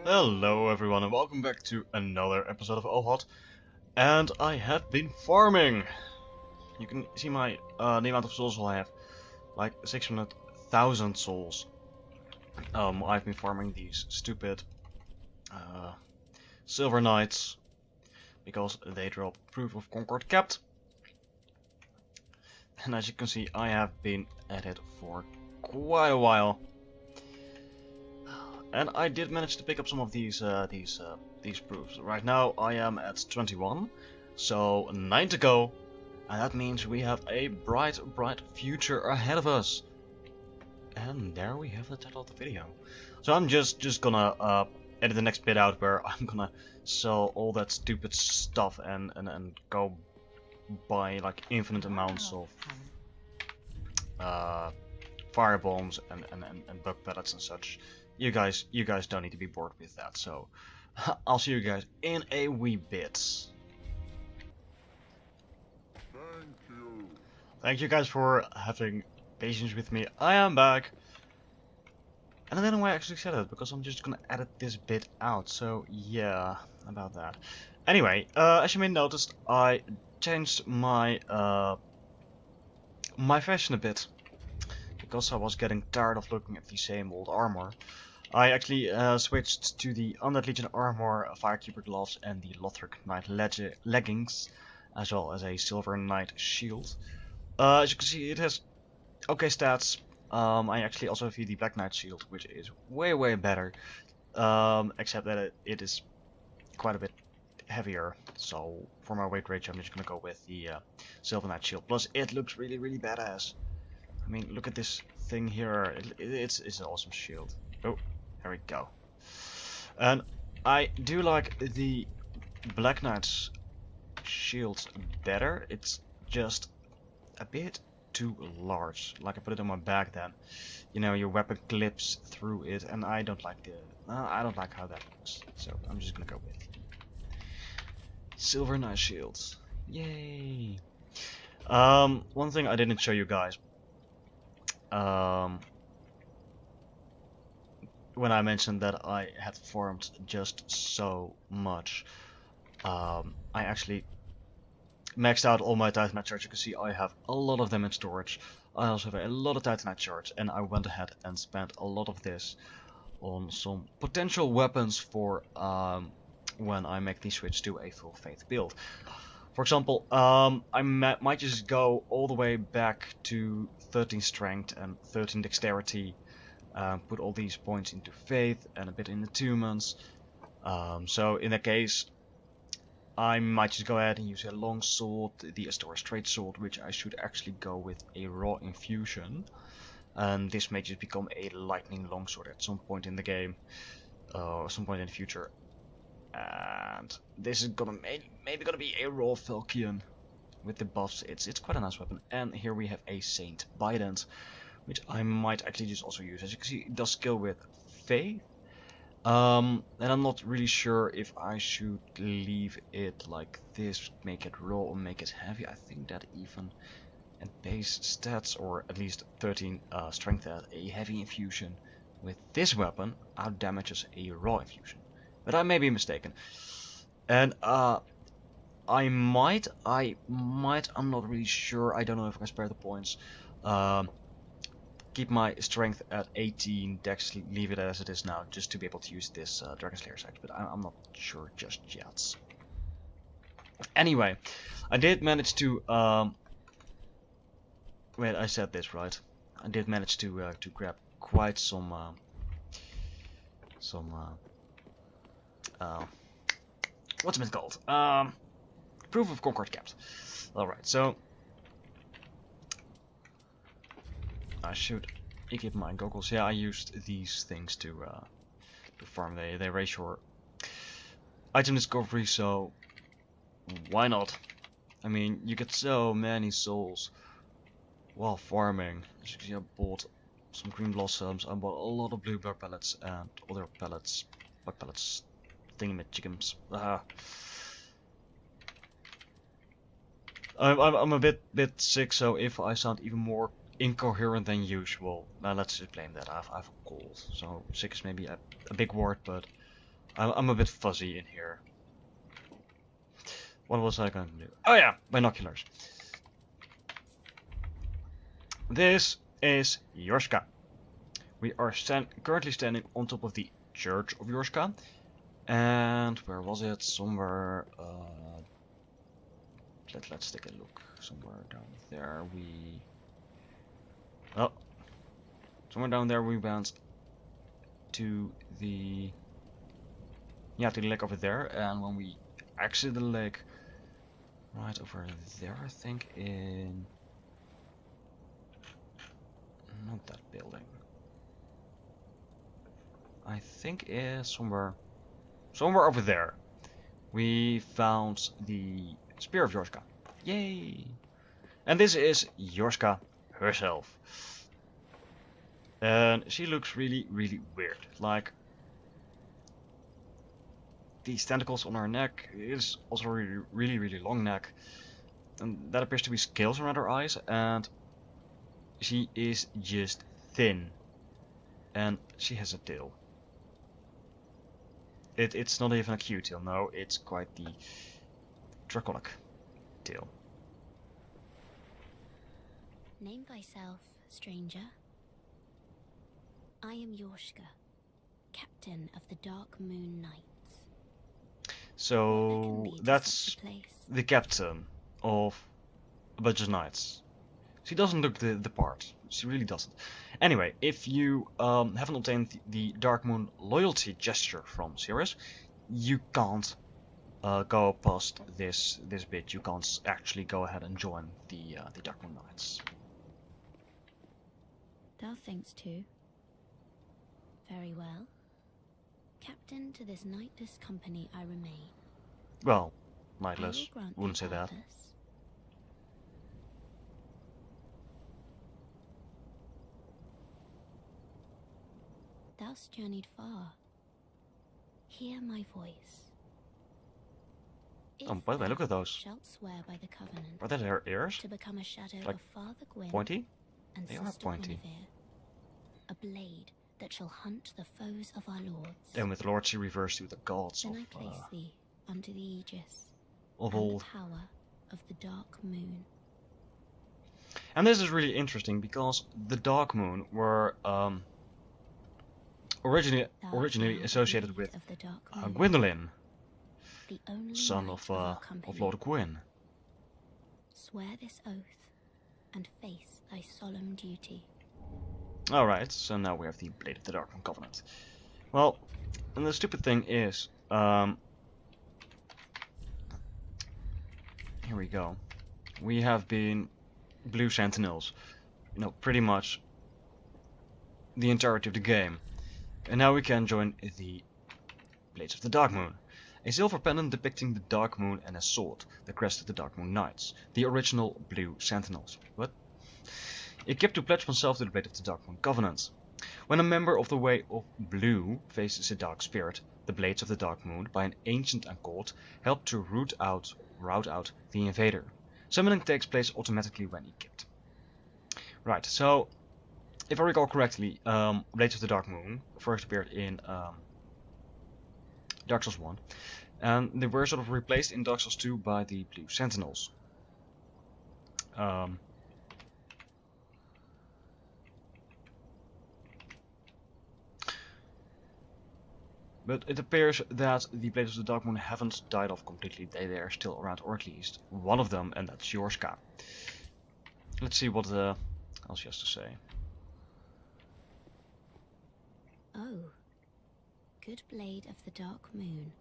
Hello everyone and welcome back to another episode of OHAD. And I have been farming. You can see my the amount of souls I have, like 600,000 souls. I've been farming these stupid silver knights because they drop proof of concord capped. And as you can see, I have been at it for quite a while. And I did manage to pick up some of these proofs. Right now I am at 21, so 9 to go, and that means we have a bright future ahead of us. And there we have the title of the video. So I'm just gonna edit the next bit out where I'm gonna sell all that stupid stuff and go buy like infinite amounts of fire bombs and bug pellets and such. You guys don't need to be bored with that, so I'll see you guys in a wee bit. Thank you guys for having patience with me. I am back. And I don't know why I actually said it, because I'm just gonna edit this bit out, so yeah, about that. Anyway, as you may have noticed, I changed my my fashion a bit, because I was getting tired of looking at the same old armor. I actually switched to the Undead Legion armor, Firekeeper gloves, and the Lothric Knight leggings, as well as a Silver Knight shield. As you can see, it has okay stats. I actually also have the Black Knight shield, which is way better, except that it is quite a bit heavier. So for my weight ratio, I'm just gonna go with the Silver Knight shield. Plus, it looks really badass. I mean, look at this thing here. It's an awesome shield. Oh, there we go. And I do like the Black Knight's shield better. It's just a bit too large. Like I put it on my back, then you know your weapon clips through it, and I don't like how that looks. So I'm just gonna go with Silver Knight shields. Yay! One thing I didn't show you guys. When I mentioned that I had farmed just so much, I actually maxed out all my Titanite shards. You can see I have a lot of them in storage. I also have a lot of Titanite shards, and I went ahead and spent a lot of this on some potential weapons for when I make the switch to a full faith build. For example, I might just go all the way back to 13 strength and 13 dexterity, put all these points into faith and a bit in attunements. So in that case, I might just go ahead and use a long sword, the Astora straight sword, which I should actually go with a raw infusion. And this may just become a lightning longsword at some point in the game, or some point in the future. And this is maybe gonna be a raw Falchion with the buffs. It's quite a nice weapon. And here we have a Saint Bident, which I might actually just also use. As you can see, it does skill with faith. And I'm not really sure if I should leave it like this, make it raw or make it heavy. I think that even at base stats, or at least 13 strength, a heavy infusion with this weapon outdamages a raw infusion. But I may be mistaken. And I might, I'm not really sure. I don't know if I can spare the points. Keep my strength at 18, dex leave it as it is now, just to be able to use this Dragon Slayer axe, but I'm not sure just yet. Anyway, I did manage to wait, I said this right. I did manage to grab quite some what's it called? Proof of concord capped. Alright, so I should equip my goggles. Yeah, I used these things to farm. They raise your item discovery, so why not? I mean, you get so many souls while farming. As you can see, I bought some green blossoms. I bought a lot of blue bug pellets and other pellets, bug pellets, thingamajigums. I'm a bit sick, so if I sound even more incoherent than usual. Let's just blame that. I have a cold, so sick is maybe a big word, but I'm a bit fuzzy in here. What was I going to do? Oh yeah, binoculars. This is Yorska. We are currently standing on top of the Church of Yorska. And where was it? Somewhere... let's take a look. Somewhere down there Oh. Somewhere down there we went to the... Yeah, to the lake over there. And when we exit the lake... Right over there, I think, in... Not that building. I think it's somewhere over there. We found the Spear of Yorska. Yay! And this is Yorska herself. And she looks really, really weird. Like, these tentacles on her neck is also a really, really long neck. And that appears to be scales around her eyes. And she is just thin. And she has a tail. It's not even a cute tail, no, it's quite the draconic tail. Name thyself, stranger. I am Yorska, captain of the Dark Moon Knights. So that's the captain of a bunch of knights. She doesn't look the part. She really doesn't. Anyway, if you haven't obtained the Dark Moon loyalty gesture from Sirius, you can't go past this bit. You can't actually go ahead and join the Dark Moon Knights. Thou thinkst too. Very well. Captain to this knightless company I remain. Well, knightless. Wouldn't say that. Thou'st journeyed far. Hear my voice. Oh, by the way, look at those. Shalt swear by the covenant. Are that her ears? To become a shadow Like of Father Gwyn pointy? And They are Sister pointy. Guinevere, a blade that shall hunt the foes of our lords. And with lords she refers to the gods then I place thee under the aegis of and all. the power of the Dark Moon. And this is really interesting because the Dark Moon were originally associated with Gwendolyn, son of Lord Gwyn. Swear this oath and face thy solemn duty. Alright, so now we have the Blade of the Dark Moon Covenant. Well, and the stupid thing is, here we go. We have been Blue Sentinels, you know, pretty much the entirety of the game. And now we can join the Blades of the Dark Moon. A silver pendant depicting the Dark Moon and a sword, the crest of the Dark Moon Knights, the original Blue Sentinels. What? Equipped to pledge oneself to the Blade of the Dark Moon Covenant. When a member of the Way of Blue faces a dark spirit, the Blades of the Dark Moon, by an ancient accord, help to rout out the invader. Summoning takes place automatically when equipped. Right, so if I recall correctly, Blades of the Dark Moon first appeared in Dark Souls 1, and they were sort of replaced in Dark Souls 2 by the Blue Sentinels. But it appears that the Blades of the Dark Moon haven't died off completely. They are still around, or at least one of them, and that's Yorska. Let's see what else she has to say. Oh, good Blade of the Dark Moon,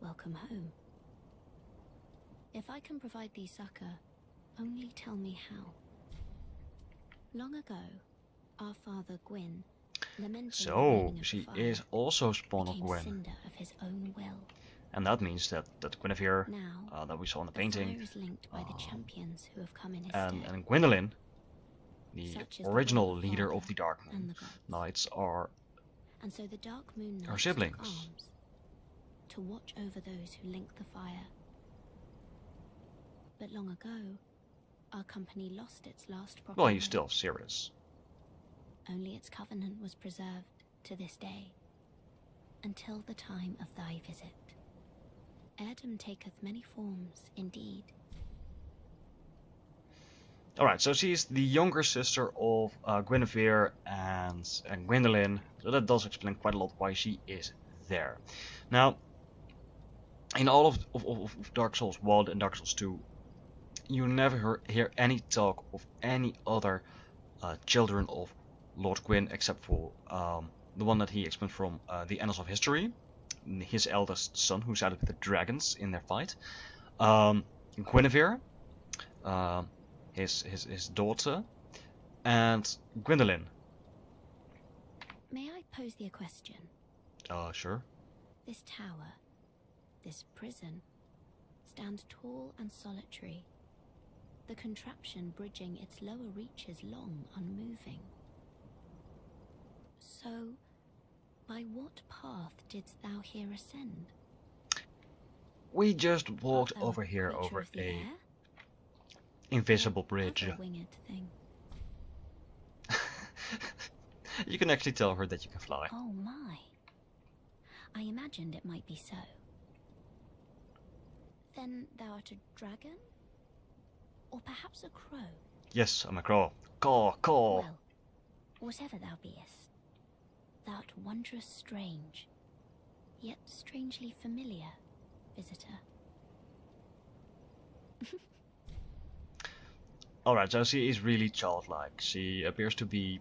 welcome home. If I can provide thee succor, only tell me how. Long ago, our father Gwyn, so she is also spawn of Gwyn, of his own will. And that means that Guinevere, now, that we saw in the painting, is linked by the champions who have come in his and Gwendolyn, the original leader of the Dark Moon Knights, are and so the Dark Moon Knights her siblings. took arms to watch over those who link the fire. But long ago, our company lost its last proper Well, he's name. still serious. Only its covenant was preserved to this day, until the time of thy visit. Heirdom taketh many forms, indeed. Alright, so she's the younger sister of Guinevere and Gwendolyn, so that does explain quite a lot why she is there. Now, in all of Dark Souls 1 and Dark Souls 2, you never hear any talk of any other children of Lord Gwyn except for the one that he explained from the Annals of History, his eldest son who sided with the dragons in their fight, Guinevere, his daughter, and Gwendolyn. May I pose thee a question? Sure. This tower, this prison, stands tall and solitary, the contraption bridging its lower reaches long unmoving. So, by what path didst thou here ascend? We just walked Art thou over here creature over of the a air? invisible Or bridge. other winged thing? You can actually tell her that you can fly. Oh my. I imagined it might be so. Then thou art a dragon? Or perhaps a crow? Yes, I'm a crow. Caw, caw. Well, whatever thou beest, thou'rt wondrous strange, yet strangely familiar, visitor. Alright, so she is really childlike. She appears to be,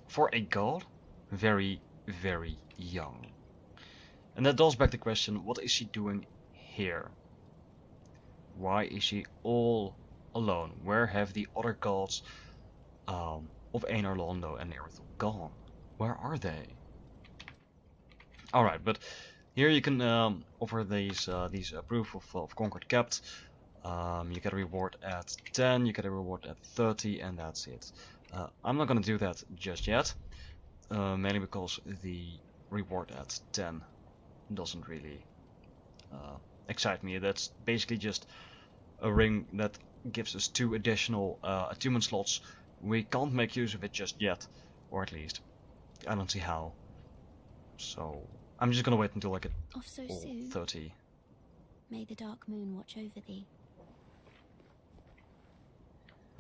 for a god, very, very young. And that does beg the question, what is she doing here? Why is she all alone? Where have the other gods of Einar Londo and Erythel gone? Where are they? Alright, but here you can offer these proof of Conquered Kept. You get a reward at 10, you get a reward at 30, and that's it. I'm not gonna do that just yet, mainly because the reward at 10 doesn't really excite me. That's basically just a ring that gives us 2 additional attunement slots. We can't make use of it just yet, or at least I don't see how. So I'm just gonna wait until I get Off so all soon? 30. May the dark moon watch over thee.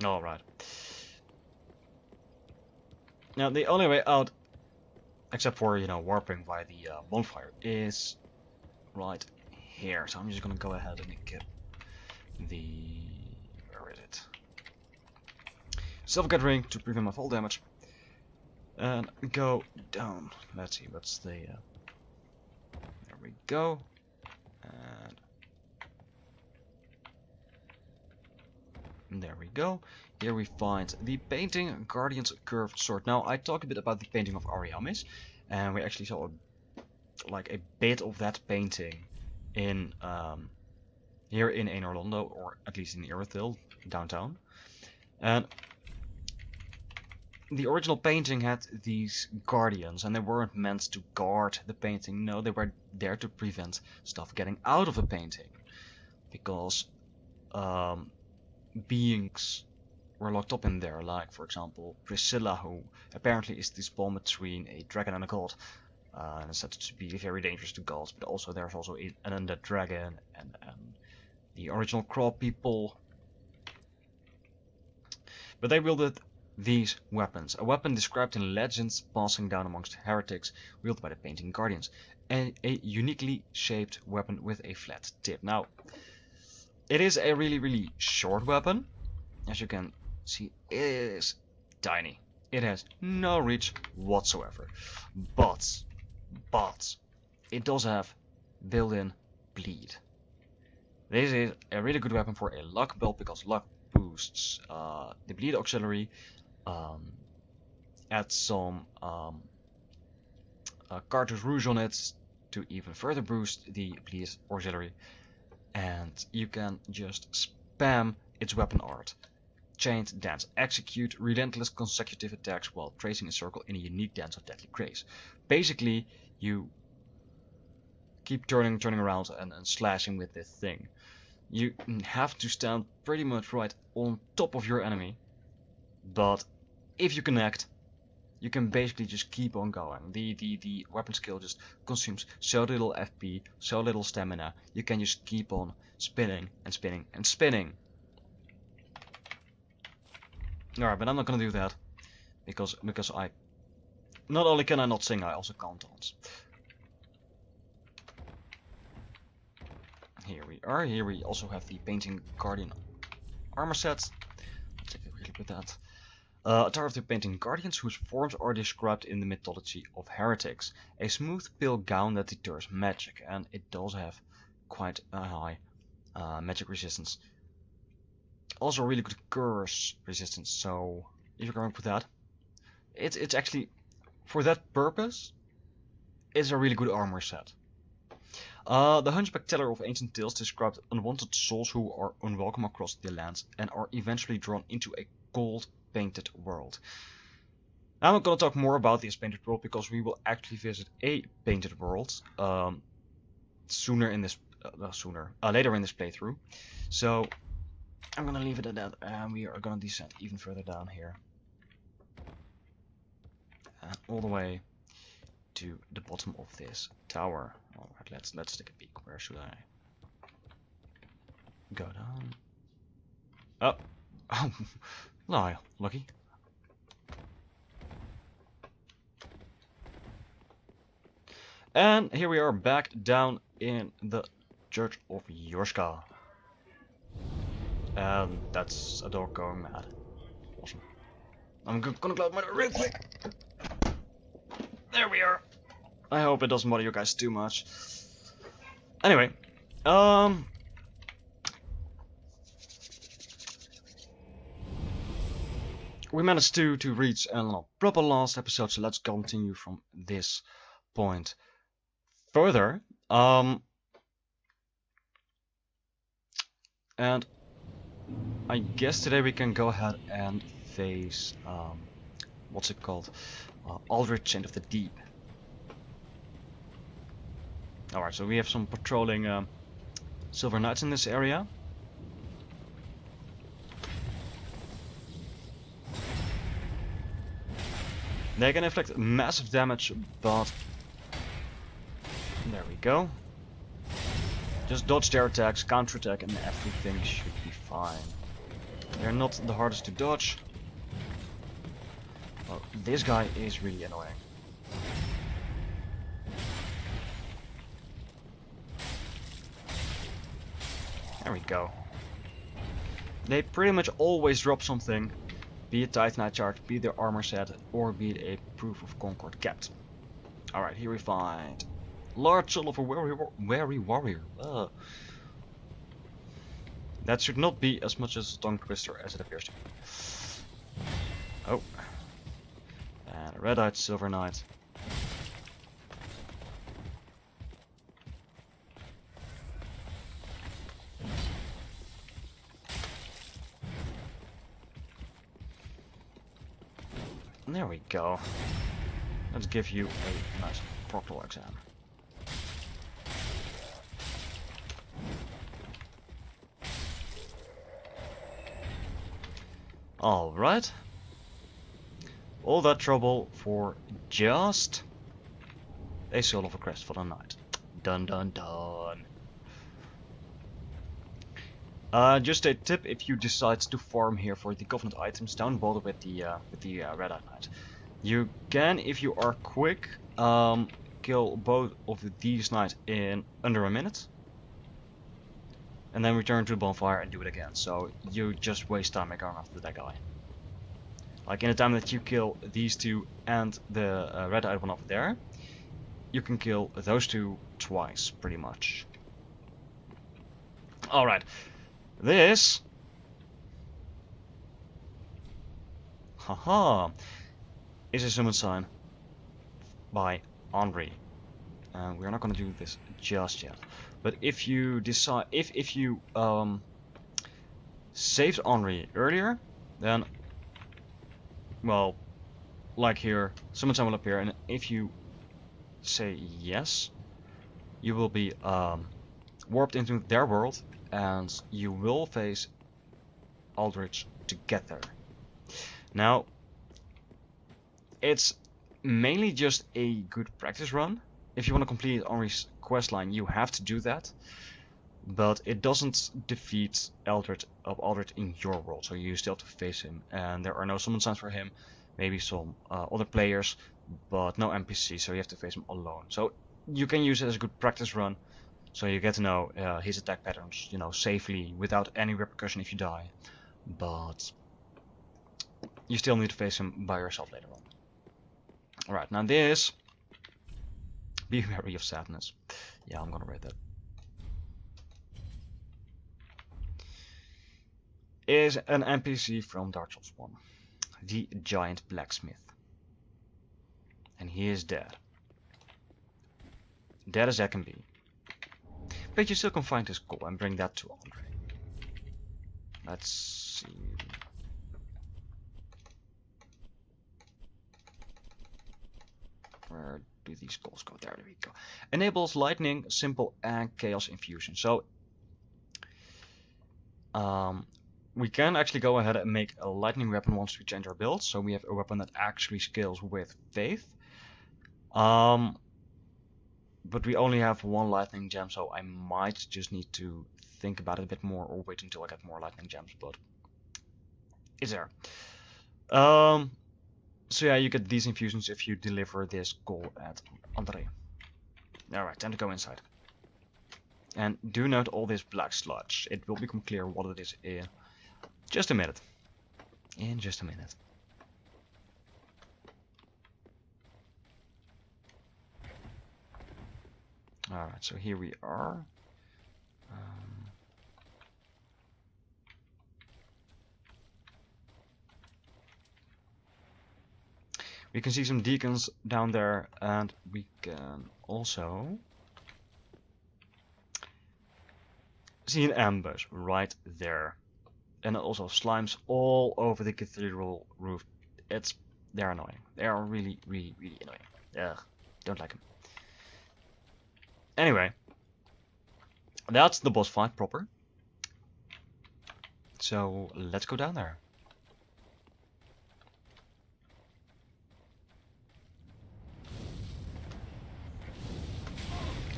Alright. Now the only way out, except for, you know, warping by the bonfire, is right here. So I'm just gonna go ahead and get the... where is it? Self-get ring to prevent my fall damage. And go down. Let's see, what's the... there we go. And there we go. Here we find the painting Guardian's Curved Sword. Now I talked a bit about the painting of Ariamis, and we actually saw like a bit of that painting in here in Einar Londo, or at least in Erythel downtown. And the original painting had these guardians, and they weren't meant to guard the painting. No, they were there to prevent stuff getting out of the painting, because beings were locked up in there, like for example Priscilla, who apparently is this bond between a dragon and a god, and is said to be very dangerous to gods. But also there's also an undead dragon and the original Craw people. But they wielded these weapons, a weapon described in legends passing down amongst heretics, wielded by the painting guardians, and a uniquely shaped weapon with a flat tip. Now it is a really short weapon. As you can see, it is tiny. It has no reach whatsoever. But it does have built-in bleed. This is a really good weapon for a luck build, because luck boosts the bleed auxiliary, adds some Cartus Rouge on it to even further boost the bleed auxiliary. And you can just spam its weapon art. Chained Dance. Execute relentless consecutive attacks while tracing a circle in a unique dance of deadly grace. Basically, you keep turning around and slashing with this thing. You have to stand pretty much right on top of your enemy, but if you connect, you can basically just keep on going. The weapon skill just consumes so little FP, so little stamina. You can just keep on spinning and spinning and spinning. Alright, but I'm not gonna do that because I not only can I not sing, I also can't dance. Here we are. Here we also have the Painting Guardian armor set. Let's take a quick look at that. Attire of the Painting Guardians, whose forms are described in the mythology of heretics. A smooth, pale gown that deters magic, and it does have quite a high magic resistance. Also really good curse resistance, so if you're going for that, it's actually, for that purpose, it's a really good armor set. The Hunchback Teller of Ancient Tales described unwanted souls who are unwelcome across the lands and are eventually drawn into a gold painted world. I'm not going to talk more about this painted world because we will actually visit a painted world later in this playthrough. So I'm going to leave it at that, and we are going to descend even further down here and all the way to the bottom of this tower. Alright, let's take a peek. Where should I go down? Oh, oh, lucky. And here we are back down in the Church of Yorska. And that's a dog going mad. Awesome. I'm gonna close my door real quick. There we are. I hope it doesn't bother you guys too much. Anyway, we managed to reach a proper last episode, so let's continue from this point further. And I guess today we can go ahead and face what's it called? Aldrich Chain of the Deep. Alright, so we have some patrolling Silver Knights in this area. They can inflict massive damage, but there we go. Just dodge their attacks, counterattack, and everything should be fine. They're not the hardest to dodge. Well, this guy is really annoying. There we go. They pretty much always drop something, be it Titanite Charge, be it their armor set, or be it a Proof of Concord Cat. Alright, here we find Large Soul of a Weary Warrior. That should not be as much as a tongue twister as it appears to be. Oh. And a red-eyed Silver Knight. There we go. Let's give you a nice proctal exam. Alright. All that trouble for just a Soul of a Crestfallen Knight. Dun dun dun. Just a tip: if you decide to farm here for the Covenant items, don't bother with the Red-Eyed Knight. You can, if you are quick, kill both of these knights in under a minute, and then return to the bonfire and do it again. So you just waste time going after that guy. Like in the time that you kill these two and the red-eyed one over there, you can kill those two twice, pretty much. Alright. This, haha, is a summon sign by Henri. We're not going to do this just yet. But if you decide, if you saved Henri earlier, then, well, like here, summon sign will appear, and if you say yes, you will be warped into their world, and you will face Aldrich to get there. Now, it's mainly just a good practice run. If you want to complete Henri's questline, you have to do that. But it doesn't defeat Aldrich in your world, so you still have to face him. And there are no summon signs for him, maybe some other players, but no NPC, so you have to face him alone. So you can use it as a good practice run, so you get to know his attack patterns, you know, safely, without any repercussion if you die. But you still need to face him by yourself later on. Alright, now this... Be wary of sadness. Yeah, I'm gonna write that. Is an NPC from Dark Souls 1. The Giant Blacksmith. And he is dead. Dead as that can be. But you still can find his skull and bring that to Andre. Let's see... Where do these skulls go? There we go. Enables lightning, simple, and chaos infusion. So we can actually go ahead and make a lightning weapon once we change our build. So we have a weapon that actually scales with faith. But we only have one lightning gem, so I might just need to think about it a bit more, or wait until I get more lightning gems. But it's there. So yeah, you get these infusions if you deliver this goal at Andre. Alright, time to go inside. And do note all this black sludge. It will become clear what it is in just a minute. In just a minute. Alright, so here we are. We can see some deacons down there, and we can also see an ambush right there. And also slimes all over the cathedral roof. They're annoying. They are really, really, really annoying. Ugh, don't like them. Anyway, that's the boss fight proper. So let's go down there.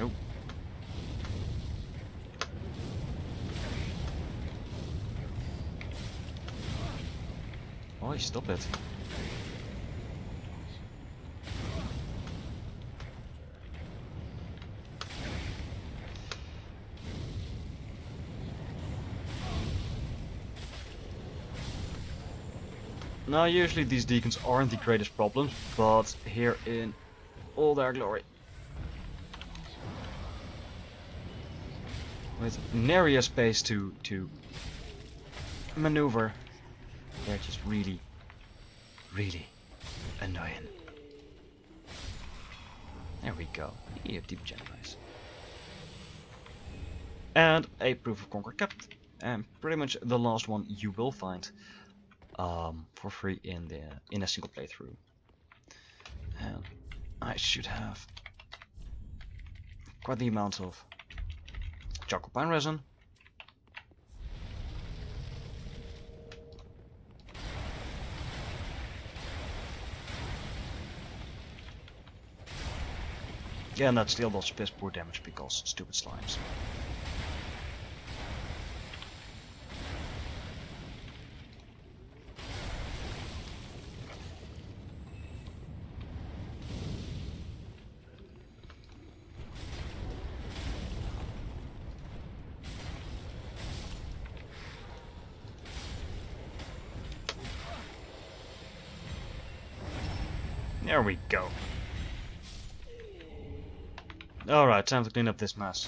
Oh. Oh, stop it. Now, usually these deacons aren't the greatest problems, but here in all their glory, with nary a space to maneuver, they're just really, really annoying. There we go. Yeah, deep generalize. And a proof of conquer kept, and pretty much the last one you will find for free in a single playthrough. And I should have quite the amount of charcoal pine resin. Yeah, and that still does piss poor damage because stupid slimes. There we go. Alright, time to clean up this mess.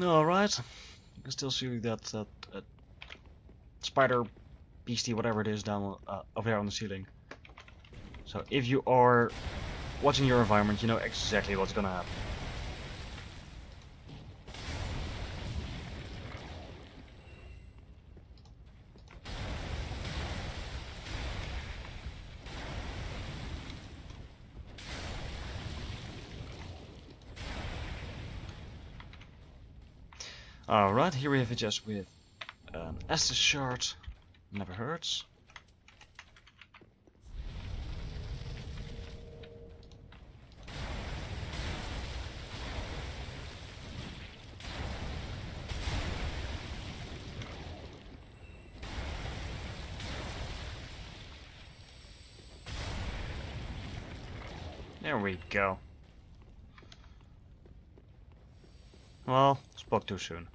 Alright. You can still see that spider beastie, whatever it is, down over there on the ceiling. So if you are watching your environment, you know exactly what's gonna happen. Alright, here we have it just with an Estus shard. Never hurts. There we go. Well, spoke too soon.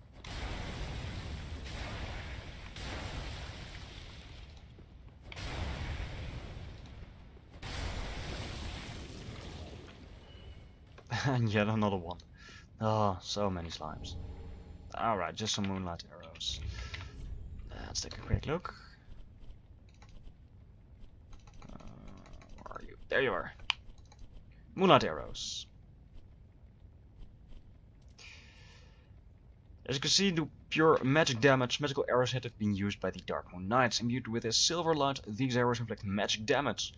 And yet another one. Oh, so many slimes. Alright, just some moonlight arrows. Let's take a quick look. Where are you? There you are. Moonlight arrows. As you can see, the pure magic damage, magical arrows have been used by the Dark Moon Knights. Imbued with a silver light, these arrows inflict magic damage.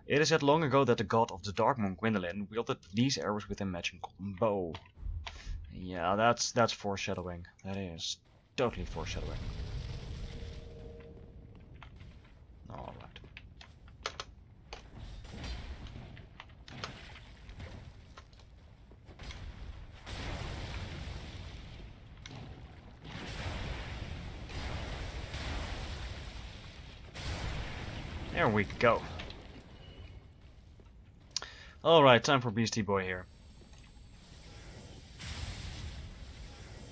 It is said long ago that the god of the Dark Moon, Gwendolyn, wielded these arrows with a magic golden bow. Yeah, that's foreshadowing. That is totally foreshadowing. Alright. There we go. Alright, time for Beastie Boy here.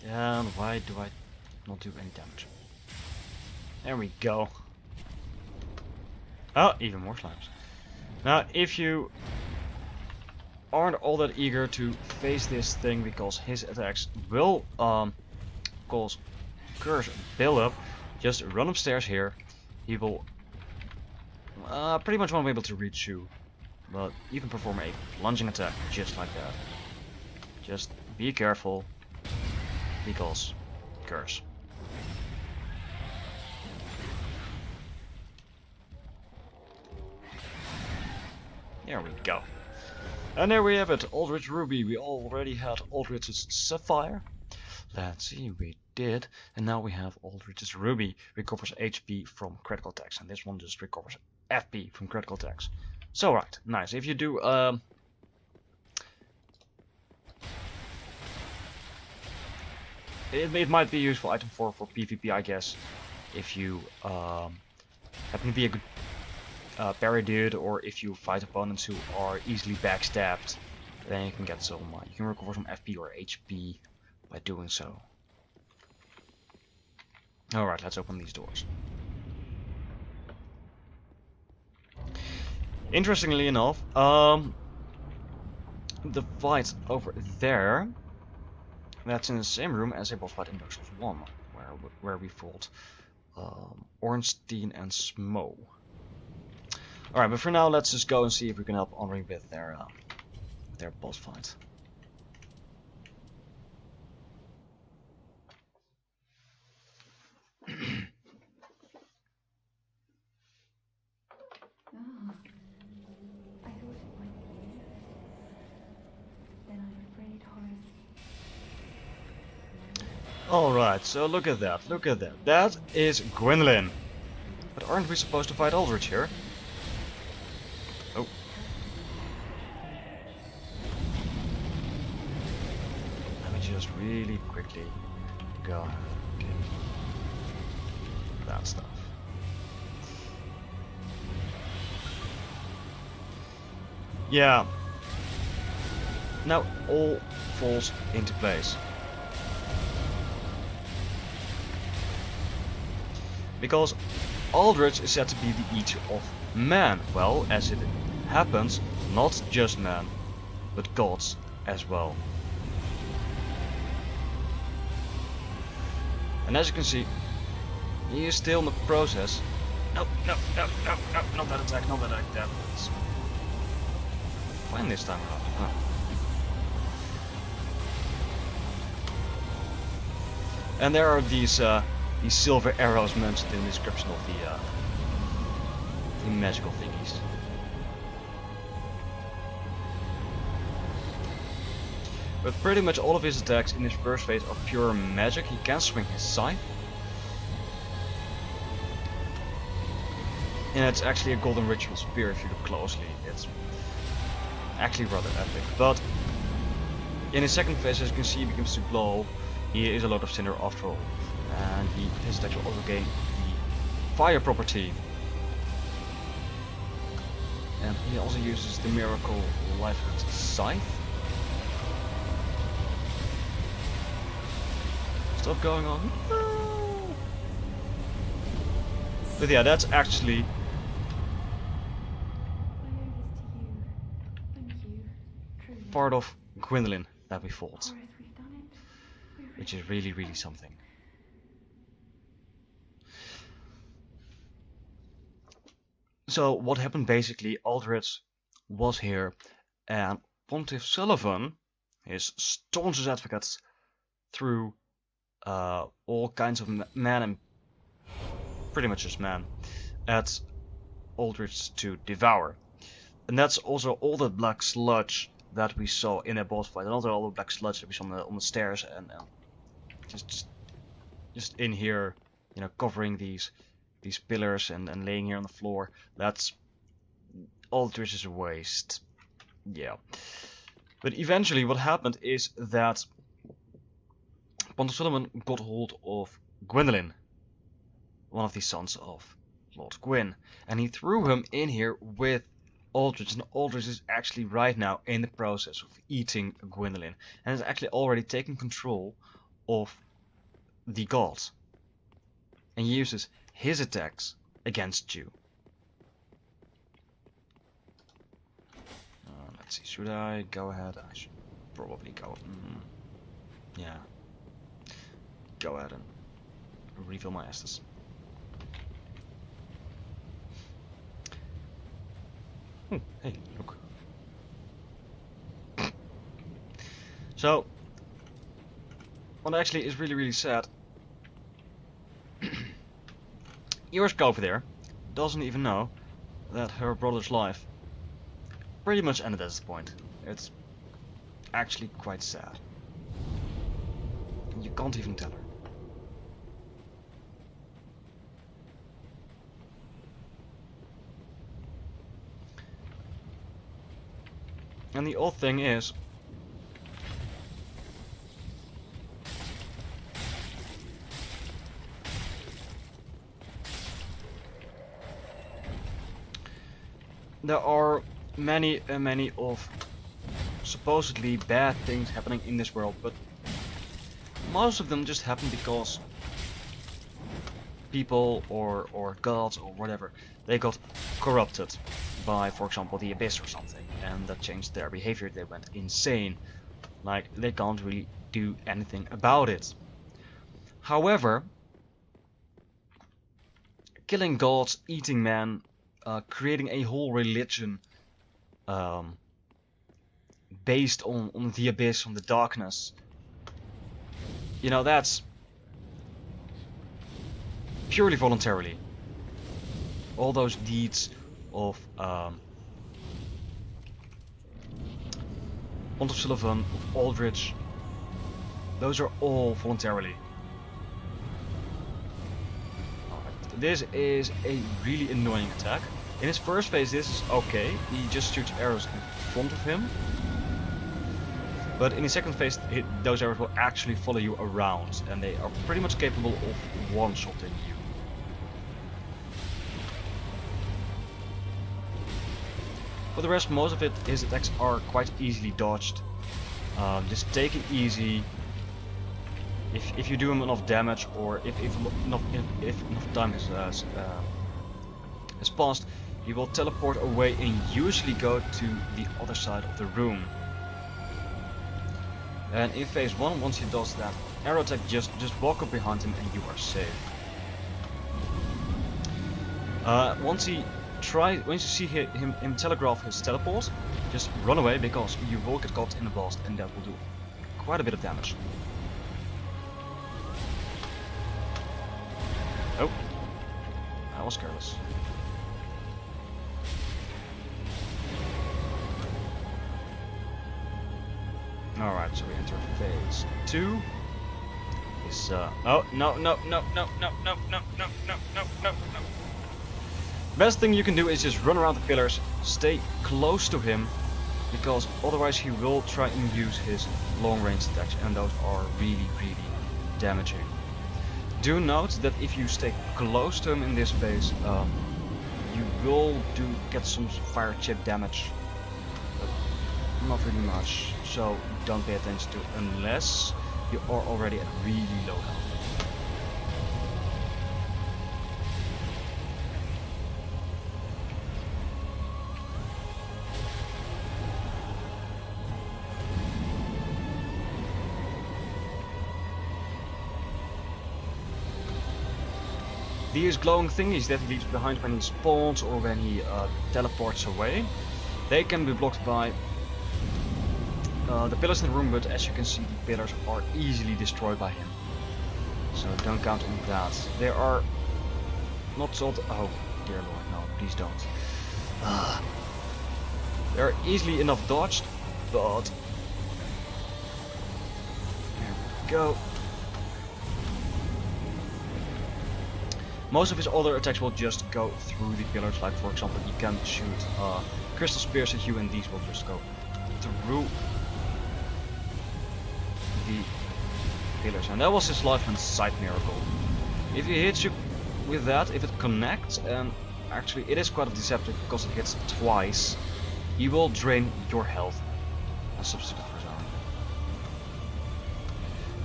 And why do I not do any damage? There we go. Oh, even more slimes. Now, if you aren't all that eager to face this thing because his attacks will cause curse build-up, just run upstairs here. He will pretty much won't be able to reach you. But you can perform a plunging attack just like that. Just be careful, because curse. There we go. And there we have it, Aldrich Ruby. We already had Aldrich's Sapphire. Let's see, we did. And now we have Aldrich's Ruby. Recovers HP from critical attacks. And this one just recovers FP from critical attacks. So right, nice. If you do it might be a useful item for PvP, I guess, if you happen to be a good parry dude, or if you fight opponents who are easily backstabbed, then you can get some. You can recover some FP or HP by doing so. All right, let's open these doors. Interestingly enough, the fight over there, that's in the same room as a boss fight in Dark Souls 1, where we fought Ornstein and Smo. Alright, but for now, let's just go and see if we can help Henri with their boss fight. Alright, so look at that, look at that. That is Gwendolyn. But aren't we supposed to fight Aldrich here? Oh. Let me just really quickly go ahead and get that stuff. Yeah. Now all falls into place. Because Aldrich is said to be the eater of man. Well, as it happens, not just man, but gods as well. And as you can see, he is still in the process. No, no, no, no, no, not that attack, not that attack. That's fine this time around. Oh. And there are these silver arrows mentioned in the description of the magical thingies. But pretty much all of his attacks in his first phase are pure magic. He can swing his scythe. And it's actually a golden ritual spear if you look closely. It's actually rather epic. But in his second phase, as you can see, he begins to glow. He is a lot of cinder after all. And his attacks will also gain the fire property. And he also uses the miracle livelihood scythe. Stuff going on. No. But yeah, that's actually part of Gwendolyn that we fought, which is really, really something. So what happened basically, Aldrich was here and Pontiff Sullivan, his staunchest advocate, threw all kinds of men and pretty much just men at Aldrich to devour. And that's also all the black sludge that we saw in a boss fight, and also all the black sludge that we saw on the stairs, and just in here, you know, covering these pillars and laying here on the floor. That's Aldrich is a waste. Yeah. But eventually what happened is that Pontiff Sullivan got hold of Gwendolyn, one of the sons of Lord Gwyn, and he threw him in here with Aldrich, and Aldrich is actually right now in the process of eating Gwendolyn, and is actually already taking control of the gods, and uses his attacks against you. Let's see, should I go ahead? I should probably go. Yeah. Go ahead and refill my Estus. Hey, look. So, what actually is really, really sad, Iriska over there doesn't even know that her brother's life pretty much ended at this point. It's actually quite sad. You can't even tell her. And the odd thing is, there are many of supposedly bad things happening in this world, but most of them just happen because people or gods or whatever, they got corrupted by, for example, the Abyss or something, and that changed their behavior. They went insane. Like, they can't really do anything about it. However, killing gods, eating men, creating a whole religion based on the Abyss, on the darkness, you know, that's purely voluntarily. All those deeds of Pontiff Sullivan, of Aldrich, those are all voluntarily. This is a really annoying attack. In his first phase this is okay, he just shoots arrows in front of him. But in his second phase those arrows will actually follow you around, and they are pretty much capable of one-shotting you. For the rest, most of his attacks are quite easily dodged. Just take it easy. If you do him enough damage, or if enough time has passed, he will teleport away and usually go to the other side of the room. And in phase 1, once he does that, arrow attack, just walk up behind him and you are safe. Once you see him telegraph his teleport, just run away, because you will get caught in the blast and that will do quite a bit of damage. Oh, I was careless. Alright, so we enter phase 2. Oh, no. Best thing you can do is just run around the pillars, stay close to him, because otherwise he will try and use his long range attacks, and those are really damaging. Do note that if you stay close to him in this phase, you will get some fire chip damage, but not really much, so don't pay attention to it unless you are already at really low health. These glowing thingies that he leaves behind when he spawns or when he teleports away, they can be blocked by the pillars in the room, but as you can see, the pillars are easily destroyed by him. So don't count on that. They are not so... Oh dear lord, no, please don't. They are easily enough dodged, but... There we go. Most of his other attacks will just go through the pillars, like for example you can shoot crystal spears at you and these will just go through the pillars. And that was his life and sight miracle. If he hits you with that, if it connects, and actually it is quite deceptive because it hits twice, he will drain your health and substitute for his own.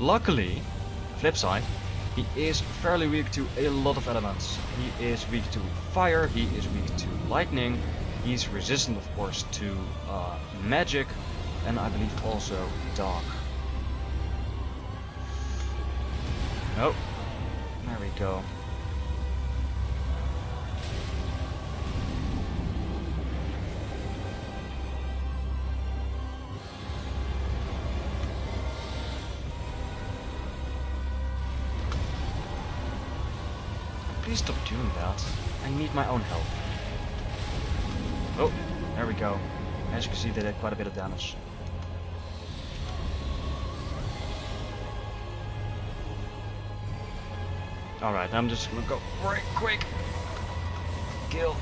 Luckily, flip side, he is fairly weak to a lot of elements. He is weak to fire, he is weak to lightning, he's resistant of course to magic, and I believe also dark. Oh, there we go. Please stop doing that. I need my own help. Oh, there we go. As you can see, they did quite a bit of damage. Alright, I'm just gonna go right quick. Kill.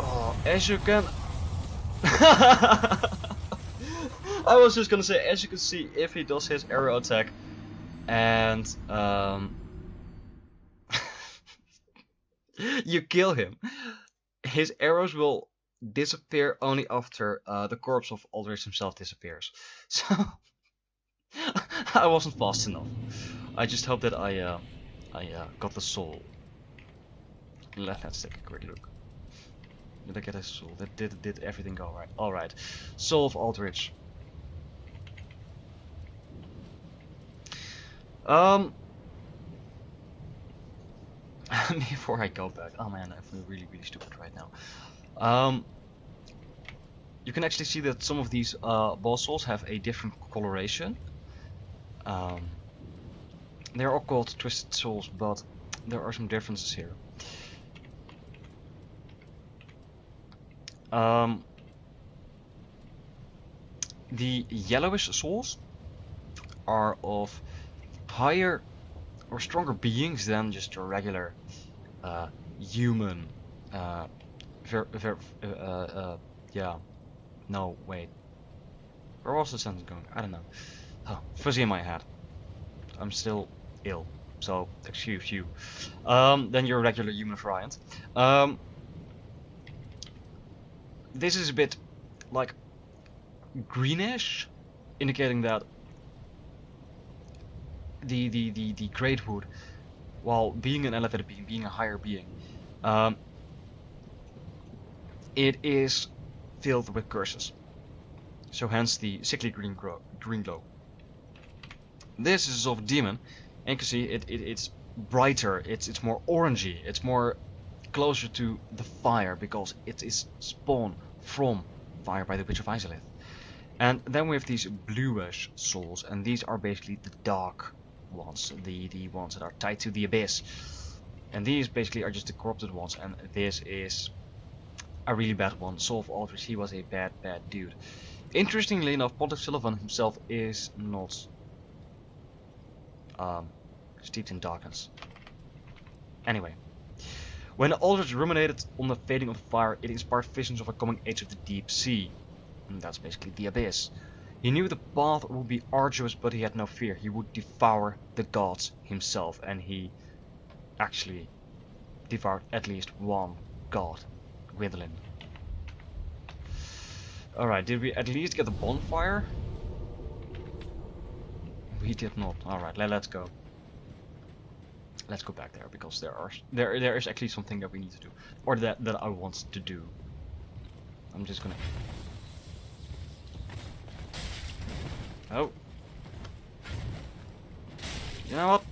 Oh, as you can... I was just gonna say, as you can see, if he does his arrow attack, and you kill him, his arrows will disappear only after the corpse of Aldrich himself disappears. So I wasn't fast enough. I just hope that I got the soul. Let's take a quick look. Did I get his soul? Did everything go right? Alright. Soul of Aldrich. Before I go back, oh man, I feel really stupid right now. You can actually see that some of these boss souls have a different coloration. They're all called twisted souls, but there are some differences here. The yellowish souls are of higher or stronger beings than just your regular human. Yeah. No, wait. Where was the sentence going? I don't know. Oh, fuzzy in my head. I'm still ill, so excuse you. Then your regular human variant. This is a bit like greenish, indicating that the Great Wood, while being an elevated being, being a higher being, it is filled with curses. So hence the sickly green glow. This is of demon, and you can see it's brighter, it's more orangey, it's more closer to the fire because it is spawned from fire by the Witch of Izalith. And then we have these bluish souls, and these are basically the dark ones, the ones that are tied to the abyss. And these basically are just the corrupted ones, and this is a really bad one. Soul of Aldrich, he was a bad dude. Interestingly enough, Pontiff Sullivan himself is not steeped in darkness. Anyway, when Aldrich ruminated on the fading of fire, it inspired visions of a coming age of the deep sea. And that's basically the abyss. He knew the path would be arduous, but he had no fear. He would devour the gods himself, and he actually devoured at least one god, Gwendolyn. Alright, did we at least get the bonfire? We did not. Alright, let's go. Let's go back there, because there is actually something that we need to do. Or that I want to do. I'm just gonna... Oh. You know what?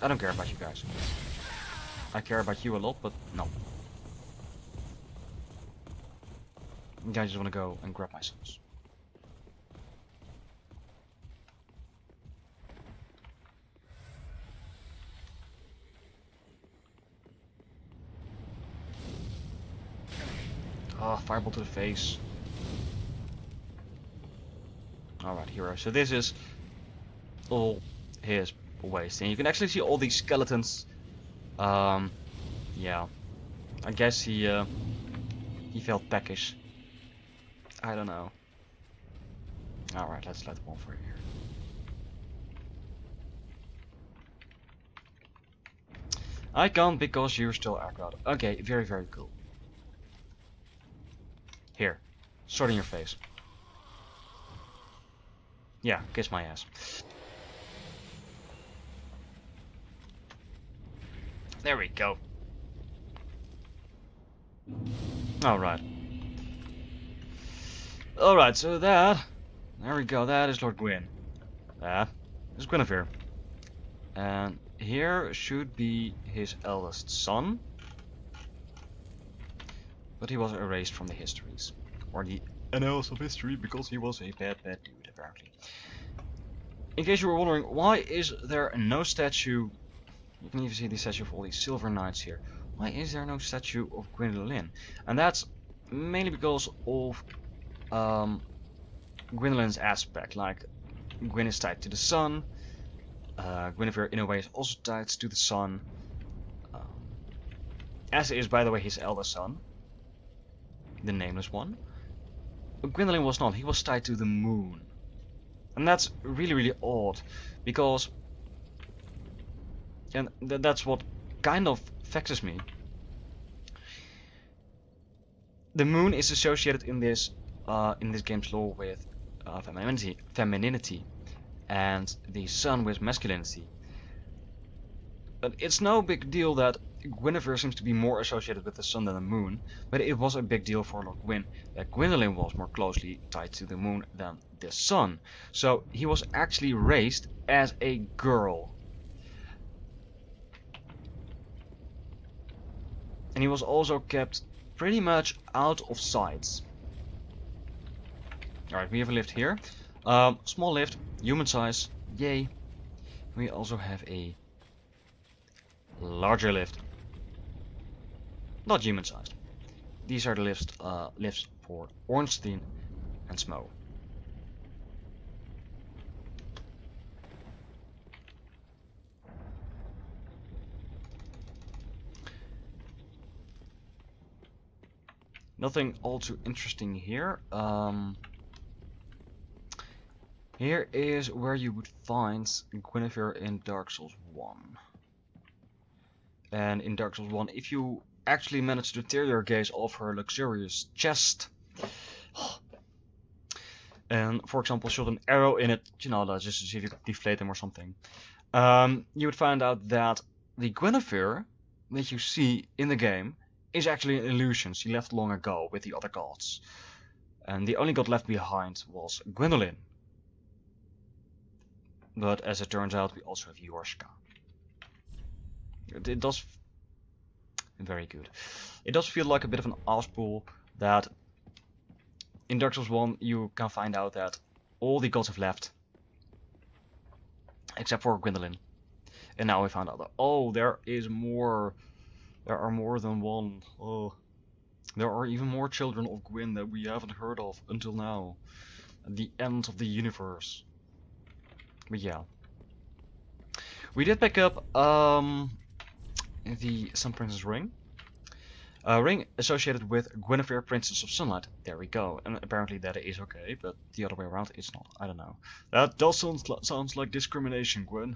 I don't care about you guys. I care about you a lot, but no. I just want to go and grab my souls. Ah, fireball to the face. Alright, hero. So this is all his waste. And you can actually see all these skeletons. Yeah. I guess he felt peckish. I don't know. Alright, let's light the bonfire here. I can't because you're still aggroed. Okay, very cool. Here. Sword in your face. Yeah, kiss my ass. There we go. Alright. Alright, so there we go, that is Lord Gwyn. That is Guinevere. And here should be his eldest son. But he was erased from the histories. Or the annals of history because he was a bad dude, apparently. In case you were wondering, why is there no statue? You can even see the statue of all these silver knights here. Why is there no statue of Gwendolyn? And that's mainly because of Gwendolyn's aspect. Like, Gwyn is tied to the sun. Guinevere, in a way, is also tied to the sun. As is, by the way, his eldest son. The nameless one. But Gwendolyn was not. He was tied to the moon. And that's really odd. Because... and that's what kind of vexes me. The moon is associated in this game's lore with femininity, and the sun with masculinity. But it's no big deal that Guinevere seems to be more associated with the sun than the moon, but it was a big deal for Lord Gwyn that Gwendolyn was more closely tied to the moon than the sun. So he was actually raised as a girl. And he was also kept pretty much out of sight. Alright, we have a lift here. Small lift, human size, yay. We also have a larger lift. Not human sized. These are the lifts for Ornstein and Smo. Nothing all too interesting here. Here is where you would find Guinevere in Dark Souls 1. And in Dark Souls 1, if you actually manage to tear your gaze off her luxurious chest, and for example shot an arrow in it, you know, just to see if you could deflate them or something, you would find out that the Guinevere that you see in the game is actually an illusion she left long ago with the other gods. And the only god left behind was Gwendolyn. But as it turns out, we also have Yorshka. It does... Very good. It does feel like a bit of an ass pull that in Dark Souls 1 you can find out that all the gods have left. Except for Gwendolyn. And now we found out that, oh, there is more. There are more than one. Oh, there are even more children of Gwyn that we haven't heard of until now. At the end of the universe. But yeah. We did pick up the Sun Princess ring. A ring associated with Guinevere, Princess of Sunlight. There we go. And apparently that is okay, but the other way around it's not. I don't know. That does sounds like discrimination, Gwyn.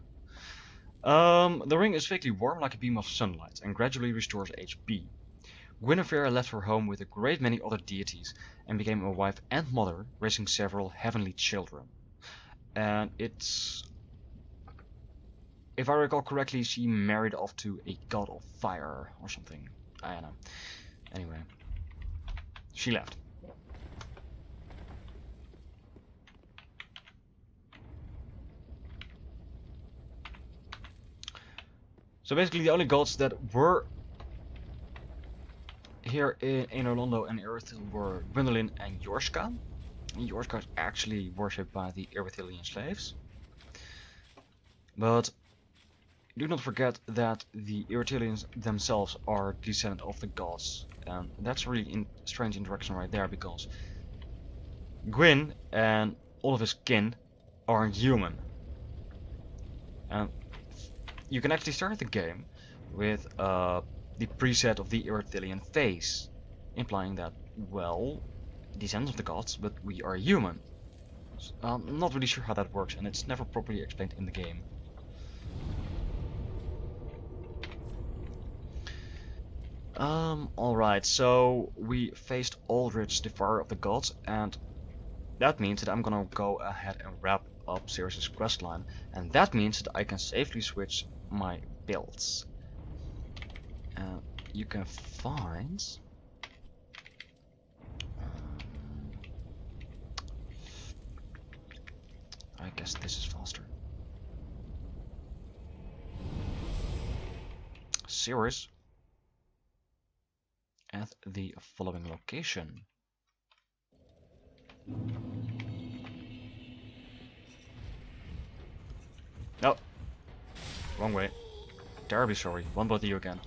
The ring is vaguely warm like a beam of sunlight and gradually restores HP. Guinevere left her home with a great many other deities and became a wife and mother, raising several heavenly children. And it's... If I recall correctly, she married off to a god of fire or something. I don't know. Anyway. She left. So basically the only gods that were here in Orlando and Irithyll were Gwendolyn and Yorshka. And Yorshka is actually worshipped by the Irithyllian slaves. But do not forget that the Irithylians themselves are descendant of the gods. And that's really strange interaction right there, because Gwyn and all of his kin are human. And you can actually start the game with the preset of the Irithylian face, implying that, well, descendants of the gods, but we are human. So, I'm not really sure how that works, and it's never properly explained in the game. Alright, so we faced Aldrich, Devourer of the Gods, and that means that I'm gonna go ahead and wrap up Ceres' questline, and that means that I can safely switch my builds. You can find... I guess this is faster. Ceres at the following location. No, wrong way. Terribly sorry. One body you again.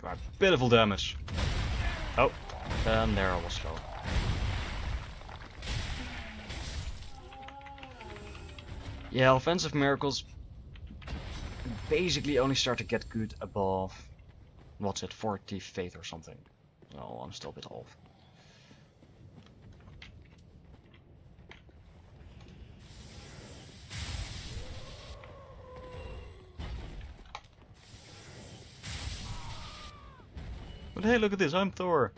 Right, pitiful damage. Oh, and there I was slow. Yeah, offensive miracles basically only start to get good above, what's it, 40 faith or something. Oh, I'm still a bit off. But hey, look at this, I'm Thor.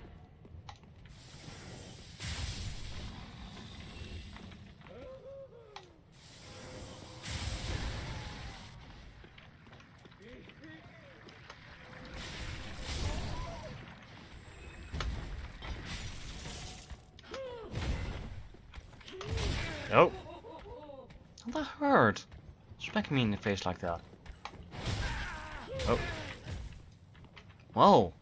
Oh. That hurt. Smack me in the face like that. Oh. Whoa.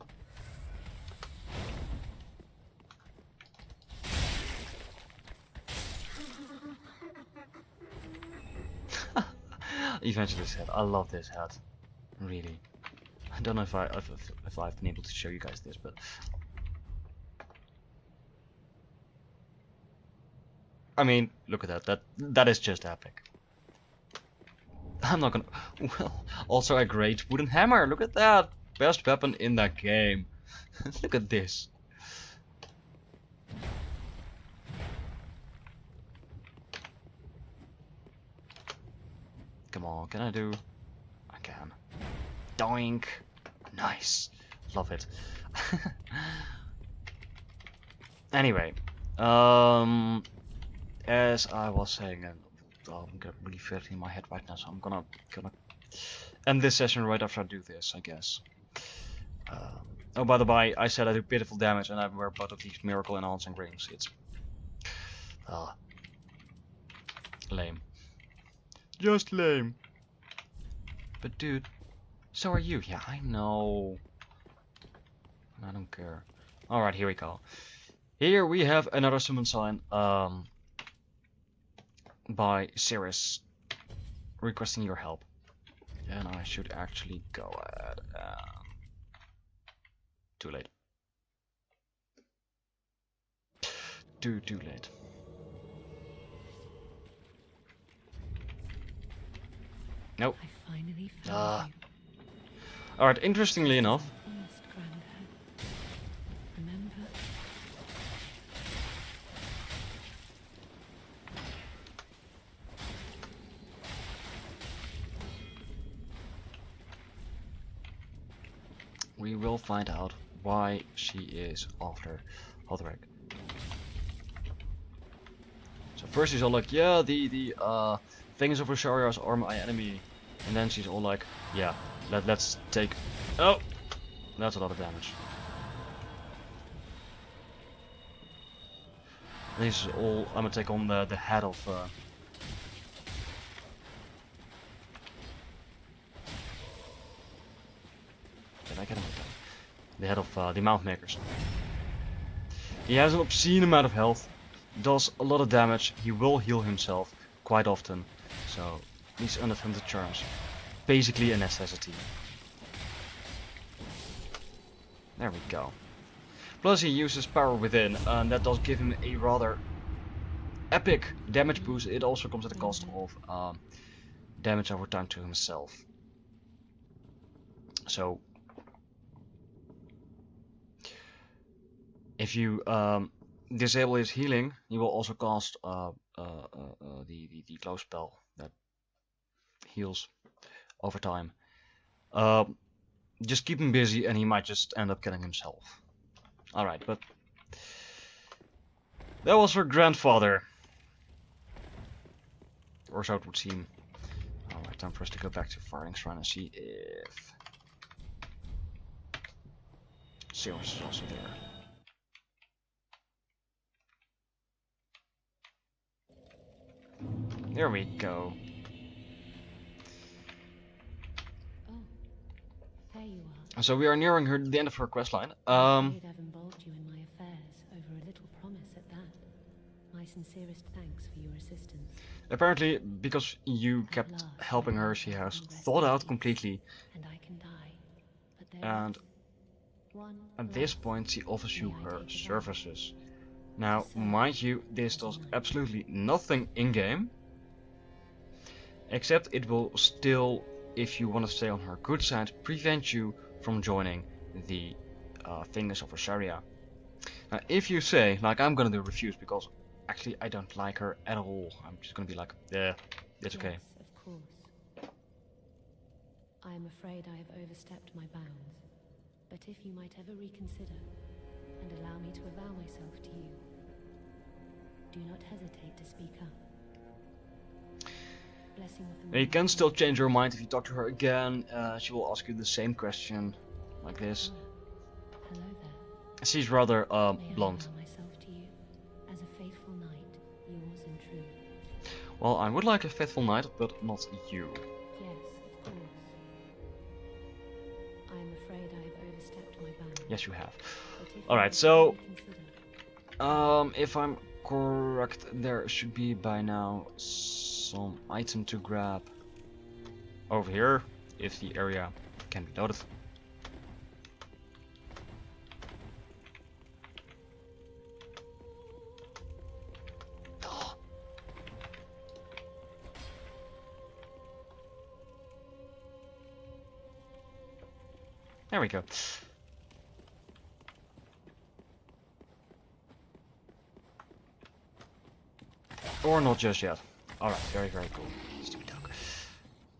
Evangelist head. I love this head. Really. I don't know if I've been able to show you guys this, but I mean, look at that. That is just epic. I'm not gonna. Well, also a great wooden hammer. Look at that. Best weapon in that game. Look at this. Come on, can I do? I can. Doink! Nice. Love it. Anyway, as I was saying, and I'm getting really filthy in my head right now, so I'm gonna end this session right after I do this, I guess. Oh, by the way, I said I do pitiful damage, and I wear both of these miracle enhancing rings. It's lame. Just lame. But dude, so are you. Yeah, I know. I don't care. Alright, here we go. Here we have another summon sign by Cirrus requesting your help. And I should actually go ahead and... Too late. Too late. Nope. I finally found you. Alright, interestingly enough, Remember? we will find out why she is after Hodrick. So first she's all like, yeah, the things of Rosaria's are my enemy. And then she's all like, yeah, let's take... Oh! That's a lot of damage. This is all... I'm gonna take on the head of... Did I get him with that? The head of the Mount Makers. He has an obscene amount of health, does a lot of damage, he will heal himself quite often, so these unattempted charms, basically a necessity. There we go. Plus he uses Power Within, and that does give him a rather epic damage boost. It also comes at the cost of damage over time to himself. So if you disable his healing, you will also cast the close spell that heals over time. Just keep him busy and he might just end up killing himself. Alright, but that was her grandfather. Or so it would seem. Alright, time for us to go back to Firing Shrine and see if Cirrus is also there. There we go. Oh, there you are. So we are nearing the end of her questline. I'm afraid I've involved you in my affairs over a little promise at that. My sincerest thanks for your assistance. Apparently, because you kept helping her, she has thawed out completely. And I can die. But there And is one at this last point, she offers you may I her take it out? services. Now, mind you, this does absolutely nothing in-game. Except it will still, if you want to stay on her good side, prevent you from joining the Fingers of Rosaria. Now, if you say, like I'm gonna do, refuse, because actually I don't like her at all, I'm just gonna be like, yeah, it's okay. Yes, of course. I am afraid I have overstepped my bounds. But if you might ever reconsider and allow me to avow myself to you, do not hesitate to speak up. Blessing of the Now, you can still change your mind if you talk to her again. She will ask you the same question, like this. Hello there. She's rather May I blunt. avow myself to you as a faithful knight, yours and true. Well, I would like a faithful knight, but not you. Yes, of course. I am afraid I have overstepped my bounds. Yes, you have. But if you Alright, might so reconsider, if I'm correct, there should be by now some item to grab over here, if the area can be noted. There we go. Or not just yet. Alright, very, very cool. Stupid dog.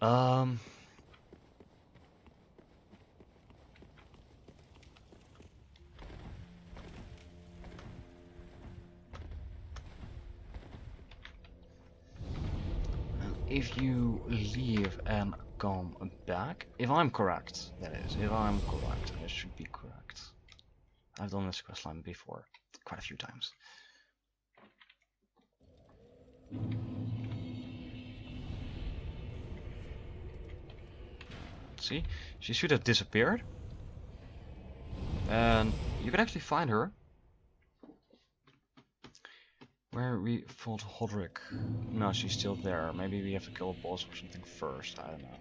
Um. If you leave and come back, if I'm correct, that is, if I'm correct, and it should be correct. I've done this questline before, quite a few times. Let's see, she should have disappeared. And you can actually find her. Where we fought Hodrick. No, she's still there. Maybe we have to kill a boss or something first. I don't know.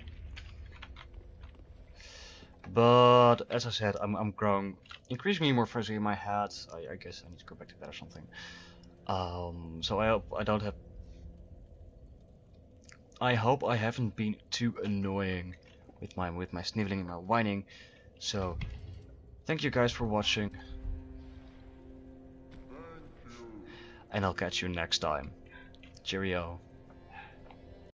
But as I said, I'm growing increasingly more fuzzy in my head. I guess I need to go back to that or something. So I hope I don't have. I hope I haven't been too annoying with my sniveling and my whining. So thank you guys for watching. And I'll catch you next time. Cheerio.